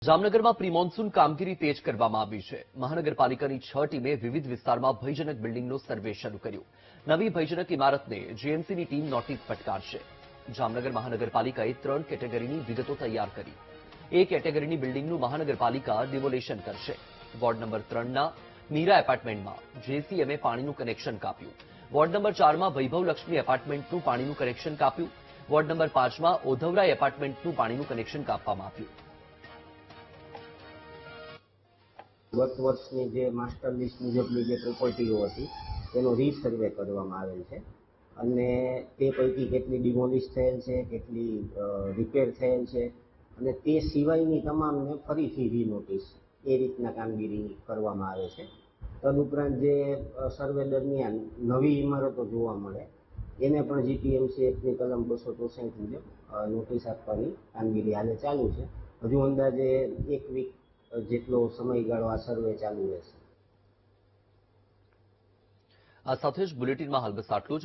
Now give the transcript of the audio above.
જામનગરમાં pre monsoon કામગીરી તેજ કરવામાં આવી છે। મહાનગરપાલિકાની 6 ટીમે વિવિધ વિસ્તારમાં ભયજનક બિલ્ડિંગનો સર્વે શરૂ કર્યો। નવી ભયજનક ઇમારતને જીએમસીની ટીમ નોટિસ ફટકારશે। જામનગર મહાનગરપાલિકાએ 3 કેટેગરીની વિગતો તૈયાર કરી। એ કેટેગરીની બિલ્ડિંગનું મહાનગરપાલિકા ડિમોલિશન કરશે। વોર્ડ નંબર 3ના મીરા એપાર્ટમેન્ટમાં જેસીએમએ પાણીનું કનેક્શન કાપ્યું। વોર્ડ નંબર 4માં વૈભવલક્ષ્મી એપાર્ટમેન્ટનું પાણીનું કનેક્શન કાપ્યું। વોર્ડ નંબર 5માં ઓધવરા એપાર્ટમેન્ટનું પાણીનું કનેક્શન કાપવામાં આવ્યું। ગત વર્ષની જે માસ્ટર લિસ્ટ મુજબની જે પ્રોપર્ટીઓ હતી તેનો રીસર્વે કરવામાં આવેલ છે અને તે પૈકી કેટલી ડિમોલિશ થયેલ છે, કેટલી રિપેર થયેલ છે અને તે સિવાયની તમામને ફરીથી રીનોટિસ એ રીતના કામગીરી કરવામાં આવે છે। તદુપરાંત જે સર્વે દરમિયાન નવી ઇમારતો જોવા મળે એને પણ જીપીએમસી એક્ટની કલમ 264 મુજબ નોટિસ આપવાની કામગીરી હાલે ચાલુ છે। હજુ અંદાજે 1 વીક જેટલો સમયગાળો આ સર્વે ચાલુ રહેશે। આ સાથે જ બુલેટિનમાં હાલ બસ આટલું જ।